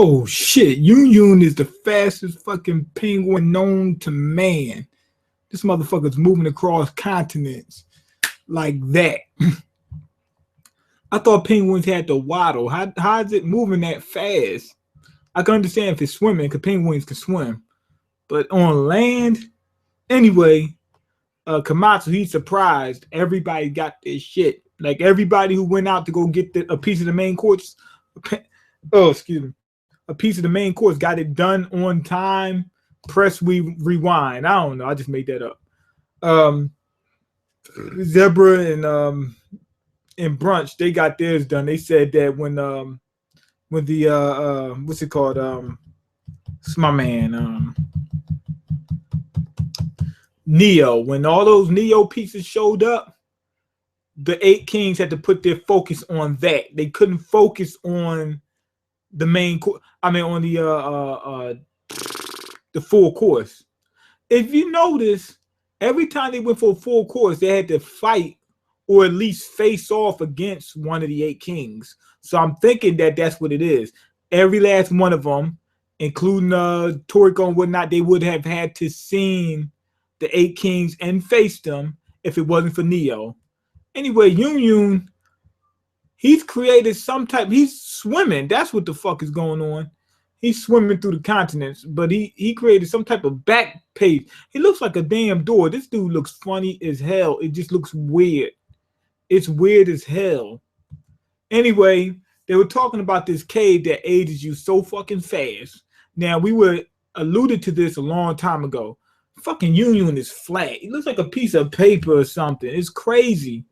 Oh shit, Yun is the fastest fucking penguin known to man. This motherfucker's moving across continents like that. I thought penguins had to waddle. How is it moving that fast? I can understand if it's swimming, because penguins can swim. But on land, anyway, Komatsu, he's surprised. Everybody got this shit. Like everybody who went out to go get a piece of the main course. A piece of the main course got it done on time. Press rewind. I don't know. I just made that up. Zebra and Brunch, they got theirs done. They said that when the what's it called? It's my man, Neo. When all those Neo pieces showed up, the 8 Kings had to put their focus on that. They couldn't focus on the main course. I mean, on the full course. If you notice, every time they went for a full course, they had to fight or at least face off against one of the 8 Kings. So I'm thinking that that's what it is. Every last one of them, including Toriko and whatnot, they would have had to seen the 8 Kings and face them if it wasn't for Neo. Anyway, Yun, he's created some type. He's swimming. That's what the fuck is going on. He's swimming through the continents, but he created some type of back page. He looks like a damn door. This dude looks funny as hell. It just looks weird. It's weird as hell. Anyway, they were talking about this cave that ages you so fucking fast. Now, we were alluded to this a long time ago. Fucking Yun is flat. He looks like a piece of paper or something. It's crazy.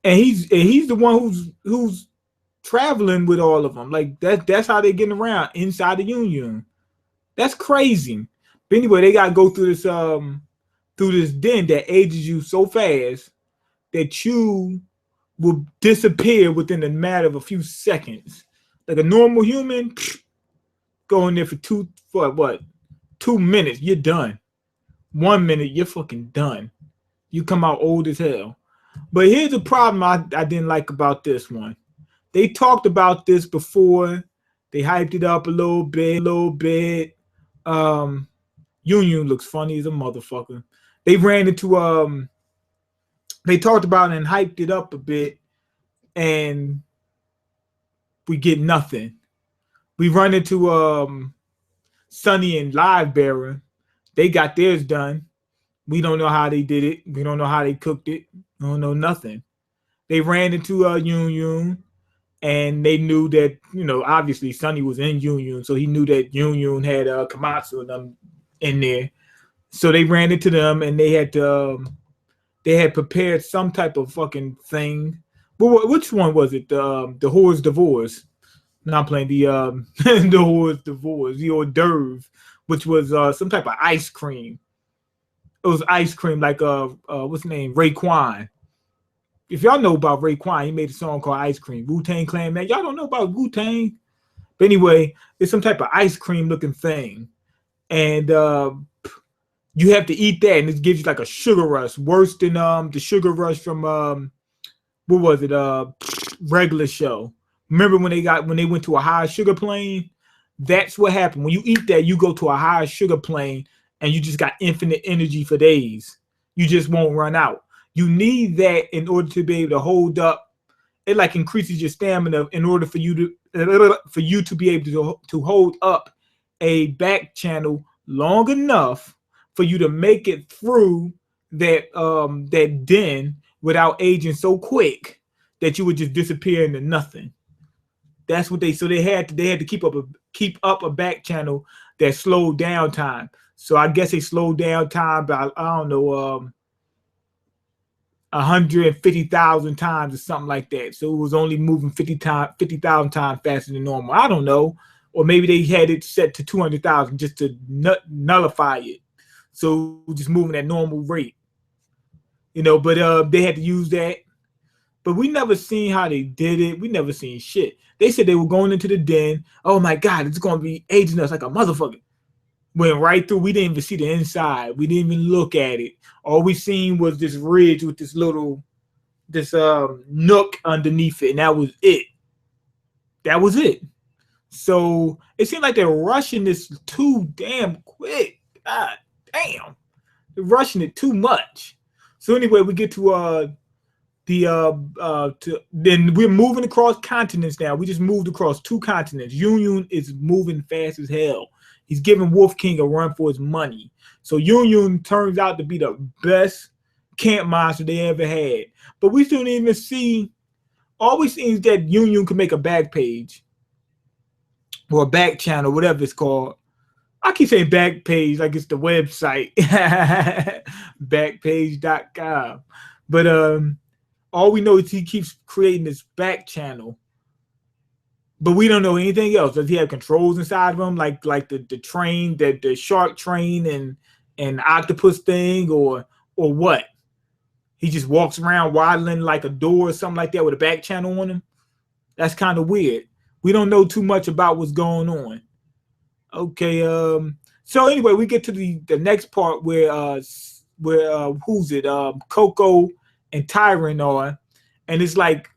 And he's the one who's traveling with all of them. Like that's how they're getting around inside the Yun. That's crazy. But anyway, they gotta go through this den that ages you so fast that you will disappear within a matter of a few seconds. Like a normal human, go in there for 2 minutes, you're done. 1 minute, you're fucking done. You come out old as hell. But here's the problem I didn't like about this one. They talked about this before. They hyped it up a little bit. Yun looks funny as a motherfucker. They ran into they talked about it and hyped it up a bit, and we get nothing. We run into Sunny and Live Bearer. They got theirs done. We don't know how they did it. We don't know how they cooked it. We don't know nothing. They ran into Yun, and they knew that, obviously Sunny was in Yun, so he knew that Yun had Komatsu and them in there. So they ran into them, and they had prepared some type of fucking thing. But which one was it? The Whore's Divorce. Not playing the the Whore's Divorce, the hors d'oeuvre, which was some type of ice cream. It was ice cream, like what's his name? Raekwon. If y'all know about Raekwon, he made a song called Ice Cream. Wu-Tang Clan, man. Y'all don't know about Wu-Tang? But anyway, it's some type of ice cream looking thing. And you have to eat that, and it gives you like a sugar rush. Worse than the sugar rush from what was it? Regular show. Remember when they went to a high sugar plane? That's what happened. When you eat that, you go to a high sugar plane, and you just got infinite energy for days. You just won't run out. You need that in order to be able to hold up. It like increases your stamina in order for you to be able to hold up a back channel long enough for you to make it through that den without aging so quick that you would just disappear into nothing. That's what they had to keep up a back channel that slowed down time. So I guess they slowed down time by, I don't know, 150,000 times or something like that. So it was only moving 50,000 times faster than normal. I don't know. Or maybe they had it set to 200,000 just to nullify it. So just moving at normal rate. But they had to use that. But we never seen how they did it. We never seen shit. They said they were going into the den. Oh my God, it's going to be aging us like a motherfucker. Went right through. We didn't even see the inside. We didn't even look at it. All we seen was this ridge with this nook underneath it, and that was it. That was it. So it seems like they're rushing this too damn quick. God damn, they're rushing it too much. So anyway, we get to then we're moving across continents now. We just moved across 2 continents. Yun is moving fast as hell. He's giving Wolf King a run for his money. So Yun turns out to be the best camp monster they ever had. But we still didn't even see. All we see is that Yun can make a back page or a back channel, whatever it's called. I keep saying back page like it's the website, backpage.com. But all we know is he keeps creating this back channel, but we don't know anything else. Does he have controls inside of him, like the train, the shark train and octopus thing, or what? He just walks around waddling like a door or something like that with a back channel on him. That's kind of weird. We don't know too much about what's going on. Okay. So anyway, we get to the next part where who's it? Coco and Tyron are, and it's like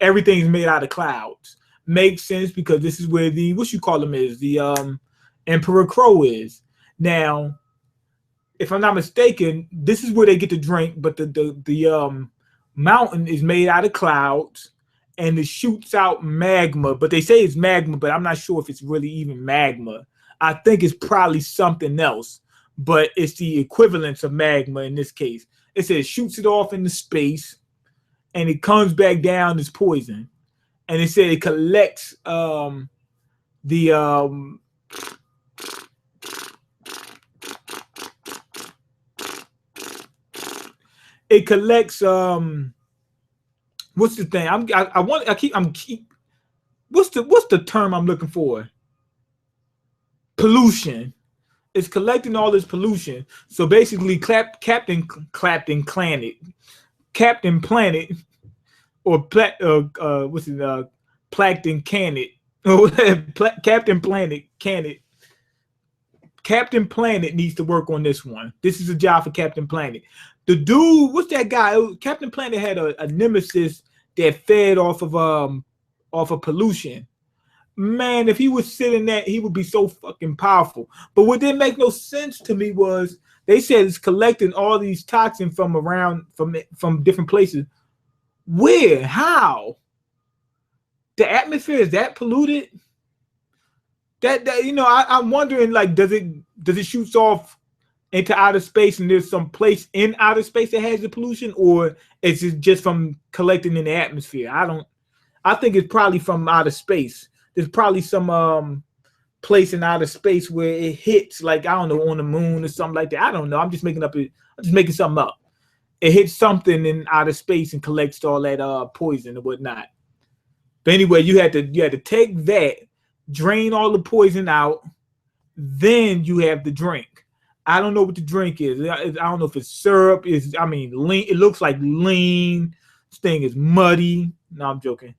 everything's made out of clouds. Makes sense because this is where the what you call him is the Emperor Crow is. Now, if I'm not mistaken, this is where they get to drink, but the mountain is made out of clouds and it shoots out magma. But they say it's magma, but I'm not sure if it's really even magma. I think it's probably something else, but it's the equivalence of magma in this case. It says shoots it off into space and it comes back down as poison. And it said it collects it collects what's the thing? What's the term I'm looking for? Pollution. It's collecting all this pollution. So basically Captain Planet or what's it Plankton Canet. Captain Planet Canet. Captain Planet needs to work on this one. This is a job for Captain Planet. The dude, what's that guy? Captain Planet had a nemesis that fed off of pollution. Man, if he was sitting there, he would be so fucking powerful. But what didn't make no sense to me was they said it's collecting all these toxins from different places. Where? How? The atmosphere is that polluted? That I'm wondering, like, does it shoot off into outer space and there's some place in outer space that has the pollution, or is it just from collecting in the atmosphere? I think it's probably from outer space. There's probably some place in outer space where it hits, like, I don't know, on the moon or something like that. I don't know. I'm just making something up. It hits something in outer space and collects all that poison or whatnot. But anyway, you had to take that, drain all the poison out, then you have the drink. I don't know what the drink is. I don't know if it's syrup. Lean. It looks like lean. This thing is muddy. No, I'm joking.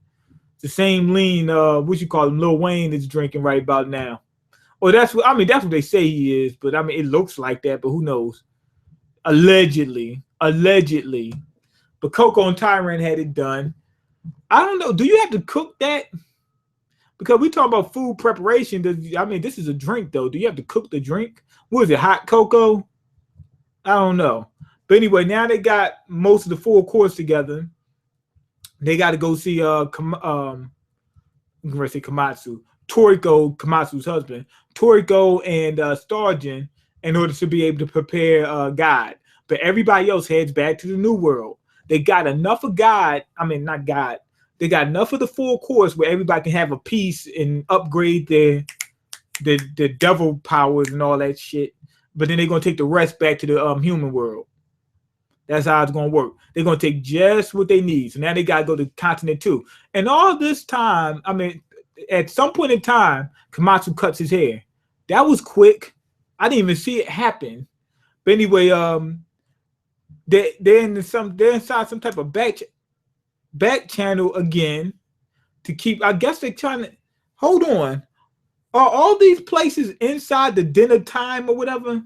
It's the same lean. What you call him? Lil Wayne is drinking right about now. Or that's what they say he is. But it looks like that. But who knows? Allegedly. But Coco and Tyron had it done. I don't know. Do you have to cook that? Because we talk about food preparation. This is a drink, though. Do you have to cook the drink? What is it, hot cocoa? I don't know. But anyway, now they got most of the 4 course together. They got to go see Komatsu. Toriko, Komatsu's husband. Toriko and Starjin in order to be able to prepare God. But everybody else heads back to the New World. They got enough of God. Not God. They got enough of the 4 course where everybody can have a piece and upgrade their devil powers and all that shit. But then they're going to take the rest back to the human world. That's how it's going to work. They're going to take just what they need. So now they got to go to continent 2. And all this time, at some point in time, Komatsu cuts his hair. That was quick. I didn't even see it happen. But anyway, they're inside some type of back channel again to keep. I guess they're trying to hold on. Are all these places inside the dinner time or whatever,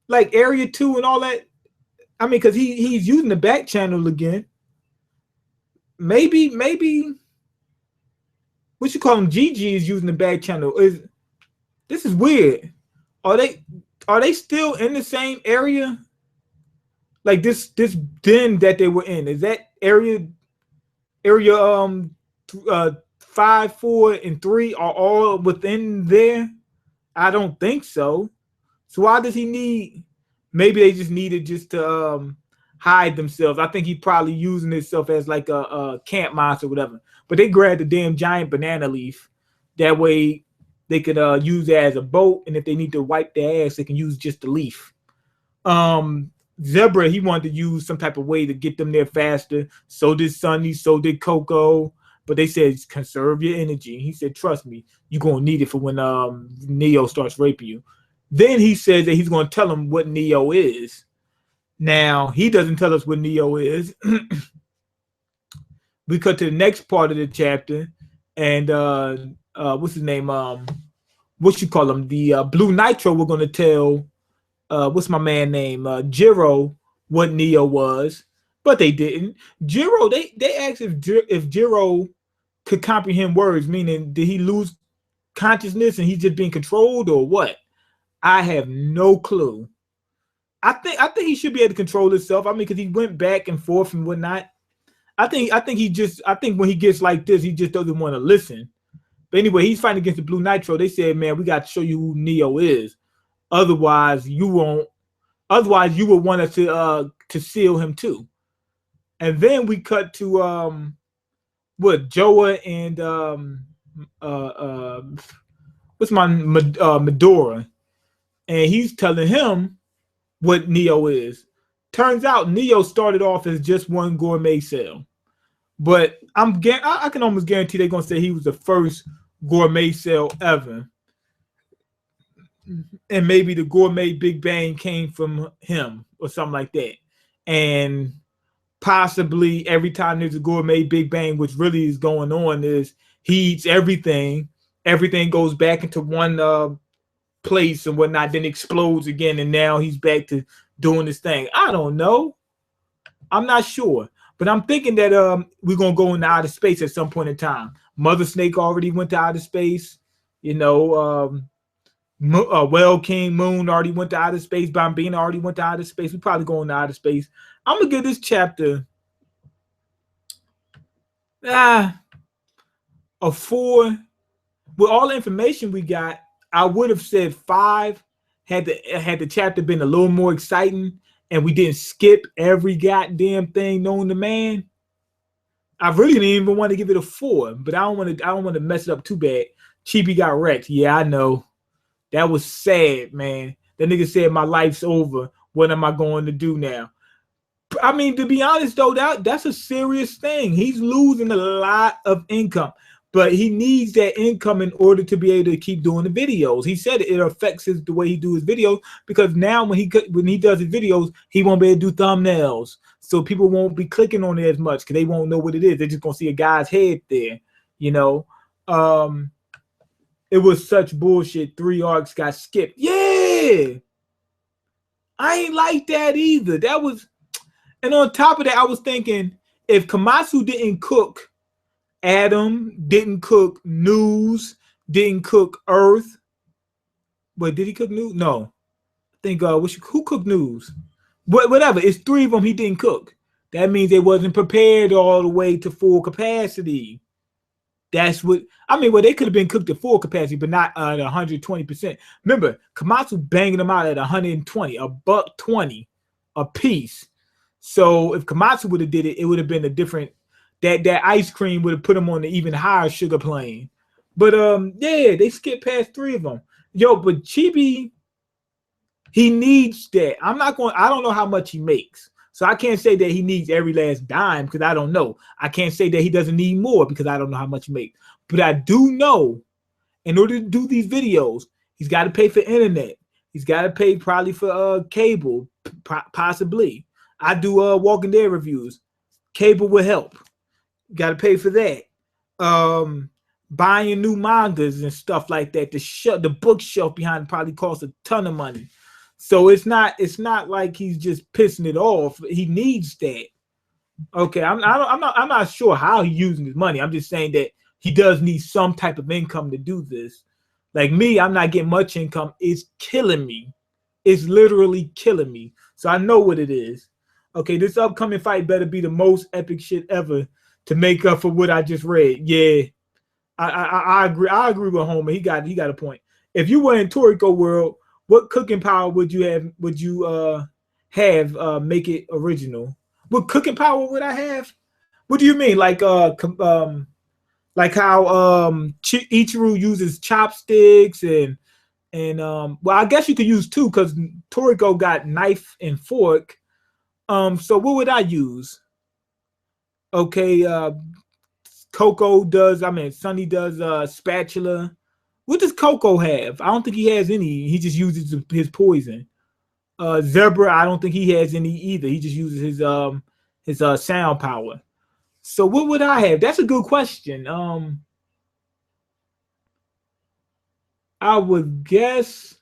like Area 2 and all that? Because he's using the back channel again. Maybe what you call them, Gigi is using the back channel. This is weird. Are they still in the same area? Like this den that they were in, is that area 5, 4, and 3 are all within there? I don't think so. So why does he need? Maybe they just needed just to hide themselves. I think he probably using himself as like a camp monster or whatever. But they grabbed the damn giant banana leaf. That way they could use it as a boat, and if they need to wipe their ass, they can use just the leaf. Zebra, he wanted to use some type of way to get them there faster. So did Sunny, so did Coco. But they said, conserve your energy. He said, trust me, you're going to need it for when Neo starts raping you. Then he says that he's going to tell him what Neo is. Now, he doesn't tell us what Neo is. We cut to the next part of the chapter. And what's his name? What you call him? The Blue Nitro, we're going to tell... what's my man name? Jiro, what Neo was, but they didn't. Jiro, they asked if Jiro could comprehend words, meaning did he lose consciousness and he's just being controlled or what? I have no clue. I think he should be able to control himself. I mean, because he went back and forth and whatnot. I think when he gets like this, he just doesn't want to listen. But anyway, he's fighting against the Blue Nitro. They said, man, we got to show you who Neo is. Otherwise, you won't. Otherwise, you would want us to seal him too. And then we cut to what Joa and what's my Medora, and he's telling him what Neo is. Turns out Neo started off as just one gourmet cell, but I can almost guarantee they're gonna say he was the first gourmet cell ever. And maybe the gourmet Big Bang came from him or something like that. And possibly every time there's a gourmet Big Bang, which really is going on, is he eats everything. Everything goes back into one place and whatnot, then explodes again. And now he's back to doing this thing. I don't know. I'm not sure. But I'm thinking that we're going to go into outer space at some point in time. Mother Snake already went to outer space. You know, Well King Moon already went to outer space. Bambina already went to outer space. We probably going to outer space. I'm gonna give this chapter a 4. With all the information we got, I would have said 5 had the chapter been a little more exciting and we didn't skip every goddamn thing known to man. I really didn't even want to give it a 4, but I don't want to mess it up too bad. Chibi got wrecked. Yeah, I know. That was sad, man. That nigga said my life's over. What am I going to do now? I mean, to be honest, though, that's a serious thing. He's losing a lot of income, but he needs that income in order to be able to keep doing the videos. He said it affects the way he do his videos, because now when he does his videos, he won't be able to do thumbnails. So people won't be clicking on it as much because they won't know what it is. They're just going to see a guy's head there, you know. It was such bullshit. 3 arcs got skipped. Yeah. I ain't like that either. That was, and on top of that, I was thinking, if Komatsu didn't cook Adam, didn't cook News, didn't cook Earth, but did he cook News? No. I think who cooked News? Whatever. It's 3 of them he didn't cook. That means they wasn't prepared all the way to full capacity. That's what I mean. Well, they could have been cooked at full capacity, but not at 120%. Remember, Komatsu banging them out at 120, $120 a piece. So if Komatsu would have did it, it would have been a different. That ice cream would have put them on the even higher sugar plane. But yeah, they skipped past 3 of them. Yo, but Chibi, he needs that. I don't know how much he makes. So I can't say that he needs every last dime because I don't know. I can't say that he doesn't need more because I don't know how much he makes. But I do know in order to do these videos, he's got to pay for internet. He's got to pay probably for cable, possibly. I do Walking Dead reviews. Cable will help. Got to pay for that. Buying new mangas and stuff like that. The bookshelf behind probably costs a ton of money. So it's not like he's just pissing it off. He needs that. Okay, I'm not sure how he's using his money. I'm just saying that he does need some type of income to do this. Like me, I'm not getting much income. It's killing me. It's literally killing me. So I know what it is. Okay, this upcoming fight better be the most epic shit ever to make up for what I just read. Yeah, I agree. I agree with Homer. He got a point. If you were in Toriko world, what cooking power would you have? Would you have make it original? What cooking power would I have? What do you mean? Like how Ichiru uses chopsticks and well, I guess you could use two because Toriko got knife and fork. So what would I use? Okay, Coco does. I mean, Sunny does spatula. What does Coco have? I don't think he has any. He just uses his poison. Zebra, I don't think he has any either. He just uses his sound power. So what would I have? That's a good question. I would guess.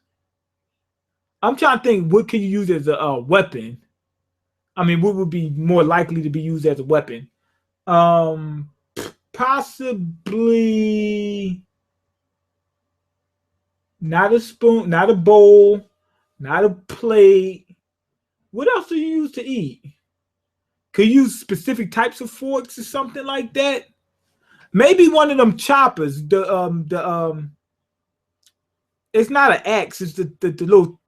I'm trying to think. What can you use as a weapon? I mean, what would be more likely to be used as a weapon? Possibly not a spoon, not a bowl, not a plate. What else do you use to eat? Could you use specific types of forks or something like that? Maybe one of them choppers. It's not an axe. It's the little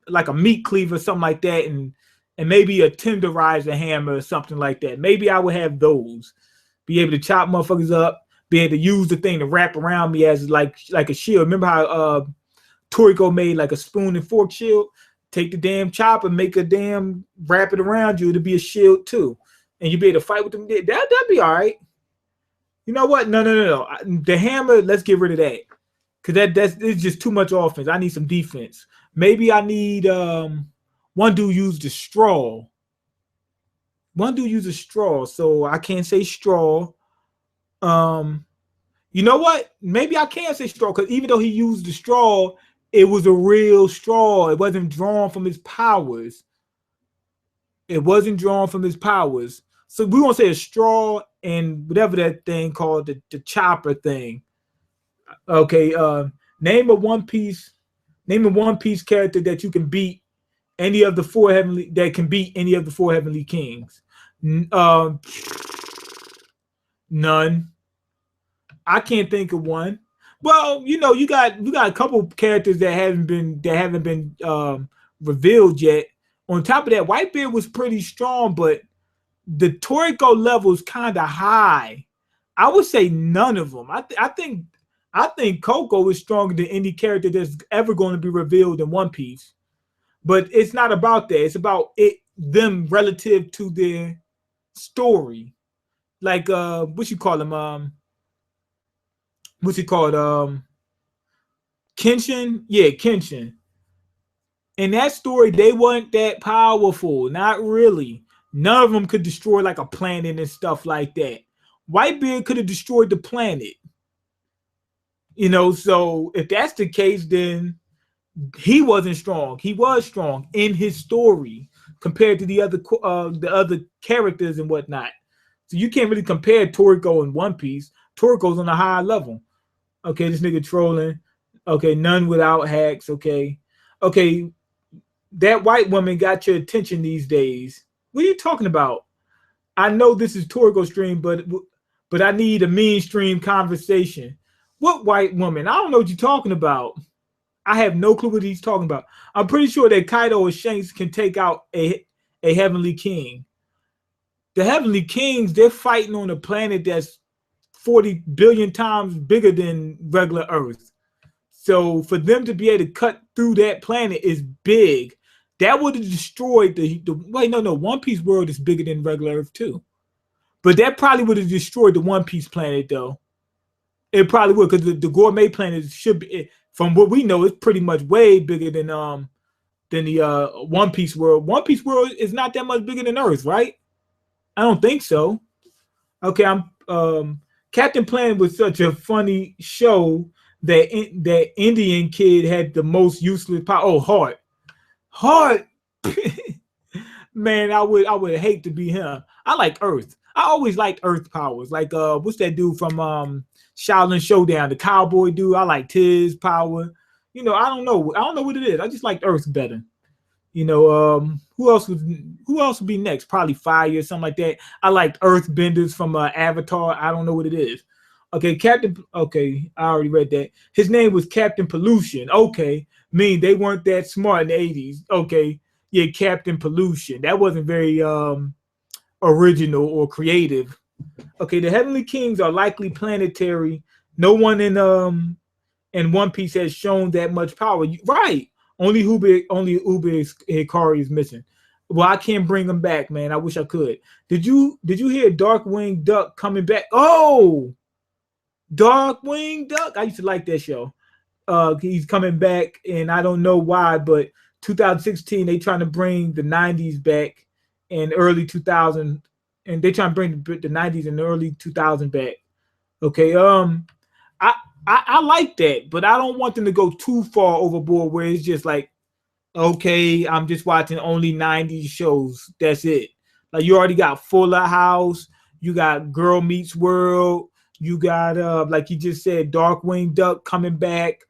like a meat cleaver, something like that, and maybe a tenderizer hammer or something like that. Maybe I would have those. Be able to chop motherfuckers up. Be able to use the thing to wrap around me as like a shield. Remember how Toriko made like a spoon and fork shield? Take the damn chopper, make a damn wrap it around you to be a shield too, and you be able to fight with them. That'd be all right. You know what? No. The hammer. Let's get rid of that because that's it's just too much offense. I need some defense. Maybe I need one dude used a straw. One dude used a straw, so I can't say straw. You know what? Maybe I can say straw because even though he used the straw, it was a real straw. It wasn't drawn from his powers. It wasn't drawn from his powers. So we're gonna say a straw and whatever that thing called the chopper thing. Okay. Name a One Piece character that you can beat any of the four heavenly that can beat any of the four heavenly kings. None. I can't think of one. Well, you know, you got a couple characters that haven't been revealed yet. On top of that, Whitebeard was pretty strong, but the Toriko level is kind of high. I would say none of them. I think Coco is stronger than any character that's ever going to be revealed in One Piece. But it's not about that. It's about them relative to their story. Like what you call him? What's he called? Kenshin? Yeah, Kenshin. In that story, they weren't that powerful. Not really. None of them could destroy like a planet and stuff like that. Whitebeard could have destroyed the planet. You know, so if that's the case, then he wasn't strong. He was strong in his story compared to the other characters and whatnot. So you can't really compare Toriko and One Piece. Toriko's on a high level. Okay, this nigga trolling. Okay, none without hacks. Okay, that white woman got your attention these days. What are you talking about? I know this is Toriko stream, but I need a mainstream conversation. What white woman? I don't know what you're talking about. I have no clue what he's talking about. I'm pretty sure that Kaido or Shanks can take out a heavenly king. The heavenly kings, they're fighting on a planet that's 40 billion times bigger than regular Earth. So for them to be able to cut through that planet is big. That would have destroyed the wait, no, One Piece world is bigger than regular Earth too. But that probably would have destroyed the One Piece planet though. It probably would, because the gourmet planet should be, from what we know, it's pretty much way bigger than the One Piece world. One Piece world is not that much bigger than Earth, right? I don't think so. Okay, Captain Planet was such a funny show that Indian kid had the most useless power. Oh, Heart. Man, I would hate to be him. I like Earth. I always liked Earth powers. Like what's that dude from Shaolin Showdown, the cowboy dude. I liked his power. You know, I don't know. I don't know what it is. I just liked Earth better. You know, who else would be next? Probably Fire or something like that. I liked Earthbenders from Avatar. I don't know what it is. Okay, Captain. Okay, I already read that. His name was Captain Pollution. Okay, mean they weren't that smart in the 80s. Okay, yeah, Captain Pollution. That wasn't very original or creative. Okay, the Heavenly Kings are likely planetary. No one in One Piece has shown that much power. Right. Only Uber Hikari is missing. Well, I can't bring him back, man. I wish I could. Did you hear Darkwing Duck coming back? Oh, Darkwing Duck. I used to like that show. He's coming back, and I don't know why, but 2016 they trying to bring the 90s back and early 2000, and they trying to bring the 90s and the early 2000 back. Okay, I like that, but I don't want them to go too far overboard where it's just like, okay, I'm just watching only 90s shows. That's it. Like you already got Fuller House, you got Girl Meets World, you got like you just said, Darkwing Duck coming back.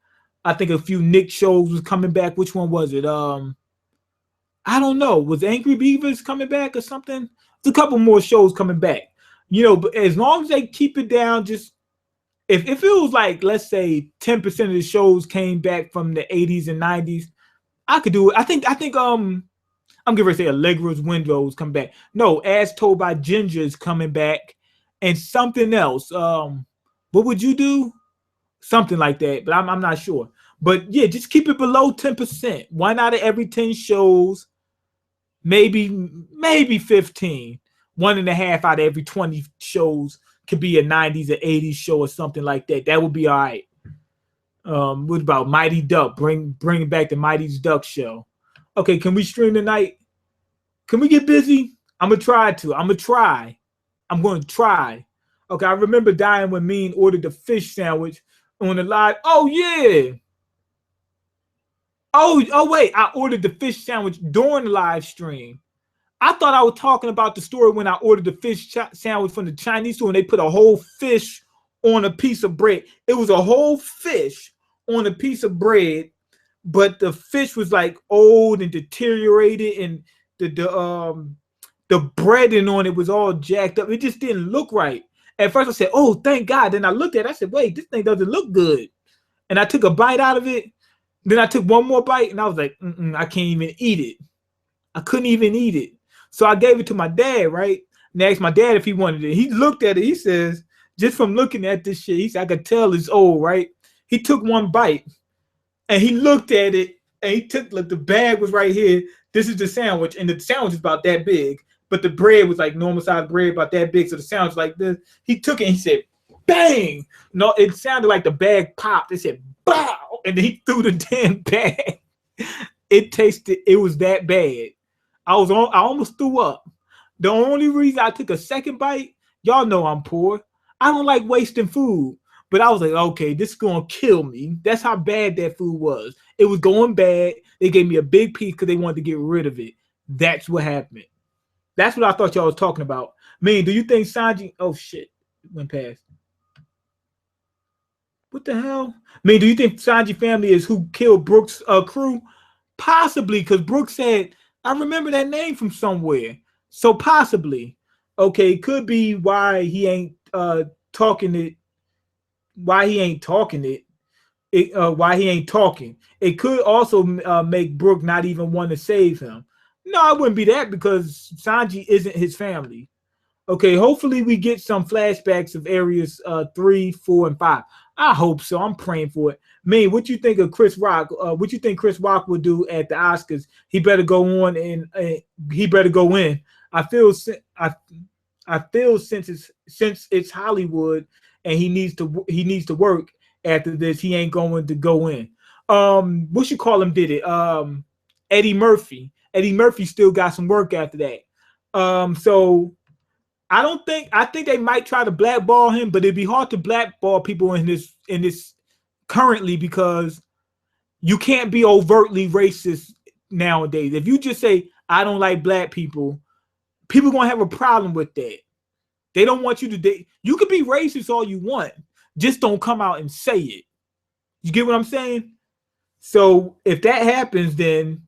I think a few Nick shows was coming back. Which one was it? I don't know. Was Angry Beavers coming back or something? There's a couple more shows coming back. You know, but as long as they keep it down, just if it was like, let's say 10% of the shows came back from the 80s and 90s, I could do it. I think I'm gonna say Allegra's Windows come back. No, As Told by Ginger is coming back, and something else. What would you do? Something like that, but I'm not sure. But yeah, just keep it below 10%. 1 out of every 10 shows, maybe 15. 1.5 out of every 20 shows could be a 90s or 80s show or something like that. That would be all right. What about Mighty Duck? Bring back the Mighty Duck show. Okay, can we stream tonight? Can we get busy? I'm gonna try. I'm going to try. Okay, I remember dying when Mean ordered the fish sandwich on the live. Oh yeah. Oh wait, I ordered the fish sandwich during the live stream. I thought I was talking about the story when I ordered the fish sandwich from the Chinese store and they put a whole fish on a piece of bread. It was a whole fish on a piece of bread, but the fish was like old and deteriorated, and the breading on it was all jacked up. It just didn't look right. At first I said, oh, thank God. Then I looked at it. I said, wait, this thing doesn't look good. And I took a bite out of it. Then I took one more bite, and I was like, I can't even eat it. I couldn't even eat it. So I gave it to my dad, right? And I asked my dad if he wanted it. He looked at it. He says, just from looking at this shit, he said, I could tell it's old, right? He took one bite, and he looked at it, and he took, like, the bag was right here. This is the sandwich, and the sandwich is about that big. But the bread was like normal size bread, about that big. So the sandwich was like this. He took it, and he said, bang! No, it sounded like the bag popped. It said, bow! And then he threw the damn bag. It was that bad. I almost threw up. The only reason I took a second bite, y'all know I'm poor. I don't like wasting food. But I was like, okay, this is going to kill me. That's how bad that food was. It was going bad. They gave me a big piece because they wanted to get rid of it. That's what happened. That's what I thought y'all was talking about. Mean, do you think Sanji... Oh, shit. Went past. What the hell? Mean, do you think Sanji family is who killed Brooks' crew? Possibly, because Brooks said... I remember that name from somewhere. So possibly. Okay, it could be why he ain't talking it. Why he ain't talking it. Why he ain't talking. It could also make Brook not even want to save him. No, it wouldn't be that because Sanji isn't his family. Okay, hopefully we get some flashbacks of areas 3, 4, and 5. I hope so. I'm praying for it. Man, what you think of Chris Rock? What you think Chris Rock will do at the Oscars? He better go on and he better go in. I feel since it's Hollywood and he needs to work after this, he ain't going to go in. What you call him did it? Eddie Murphy. Eddie Murphy still got some work after that. So I think they might try to blackball him, but it'd be hard to blackball people in this currently because you can't be overtly racist nowadays. If you just say, I don't like black people, people are going to have a problem with that. They don't want you to date. You can be racist all you want. Just don't come out and say it. You get what I'm saying? So if that happens, then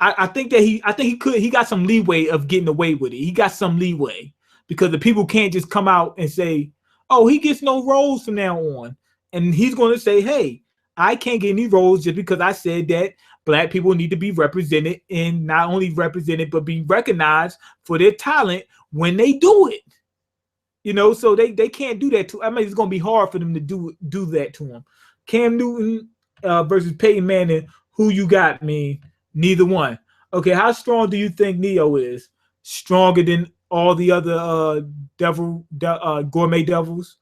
I think that he got some leeway of getting away with it. He got some leeway because the people can't just come out and say, oh, he gets no roles from now on. And he's going to say, hey, I can't get any roles just because I said that Black people need to be represented, and not only represented, but be recognized for their talent when they do it. You know, so they can't do that to. I mean, it's going to be hard for them to do that to him. Cam Newton versus Peyton Manning, who you got, me? Neither one. Okay, how strong do you think Neo is? Stronger than all the other gourmet devils?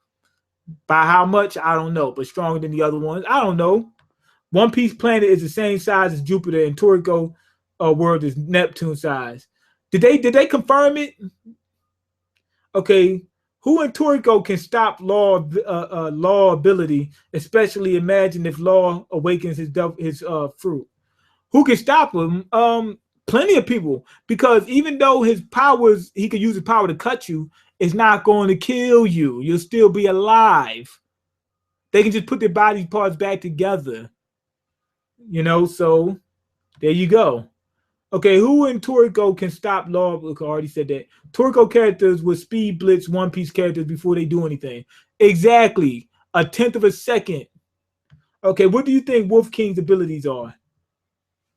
By how much? I don't know, but stronger than the other ones? I don't know. One Piece planet is the same size as Jupiter, and Toriko world is Neptune size. Did they confirm it? Okay, who in Toriko can stop Law ability? Especially imagine if Law awakens his fruit. Who can stop him? Plenty of people, because even though his powers, he could use his power to cut you, it's not going to kill you. You'll still be alive. They can just put their body parts back together. You know, so there you go. Okay, who in Toriko can stop Law? Look, I already said that. Toriko characters will speed blitz One Piece characters before they do anything. Exactly. 1/10 of a second. Okay, what do you think Wolf King's abilities are?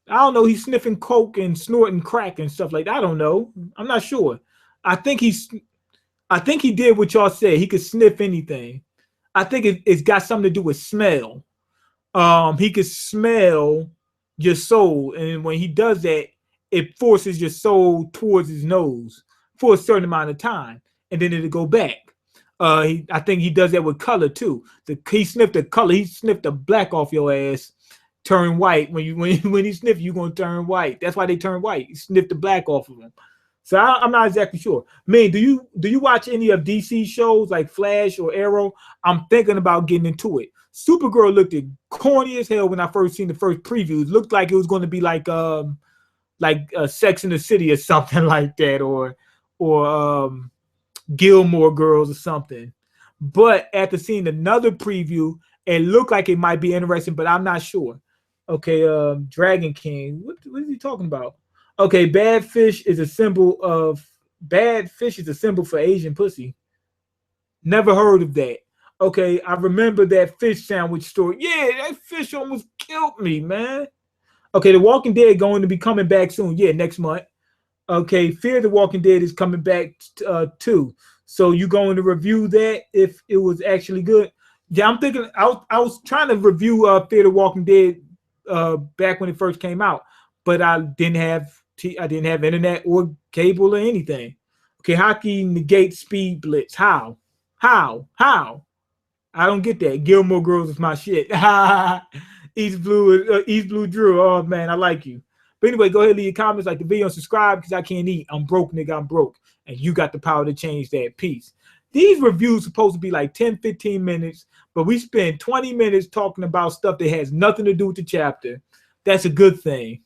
I don't know. He's sniffing coke and snorting crack and stuff like that. I don't know. I'm not sure. I think he did what y'all said. He could sniff anything. I think it's got something to do with smell. He could smell your soul, and when he does that, it forces your soul towards his nose for a certain amount of time, and then it'll go back. I think he does that with color too. He sniffed the color. He sniffed the black off your ass. Turn white when he sniff you, gonna turn white. That's why they turn white. You sniff the black off of them. So I'm not exactly sure. Man, do you watch any of DC shows like Flash or Arrow? I'm thinking about getting into it. Supergirl looked corny as hell when I first seen the first previews. Looked like it was going to be like Sex in the City or something like that, or Gilmore Girls or something. But after seeing another preview, it looked like it might be interesting, but I'm not sure. Okay, Dragon King. What is he talking about? Okay, bad fish is a symbol for Asian pussy. Never heard of that. Okay, I remember that fish sandwich story. Yeah, that fish almost killed me, man. Okay, The Walking Dead going to be coming back soon. Yeah, next month. Okay, Fear the Walking Dead is coming back too. So you going to review that if it was actually good? Yeah, I'm thinking. I was trying to review Fear the Walking Dead back when it first came out, but I didn't have internet or cable or anything. Okay, hockey negates speed blitz. How? I don't get that. Gilmore Girls is my shit. East Blue Drew. Oh man, I like you. But anyway, go ahead, leave your comments, like the video, and subscribe because I can't eat. I'm broke, nigga. I'm broke. And you got the power to change that. Peace. These reviews supposed to be like 10, 15 minutes, but we spend 20 minutes talking about stuff that has nothing to do with the chapter. That's a good thing.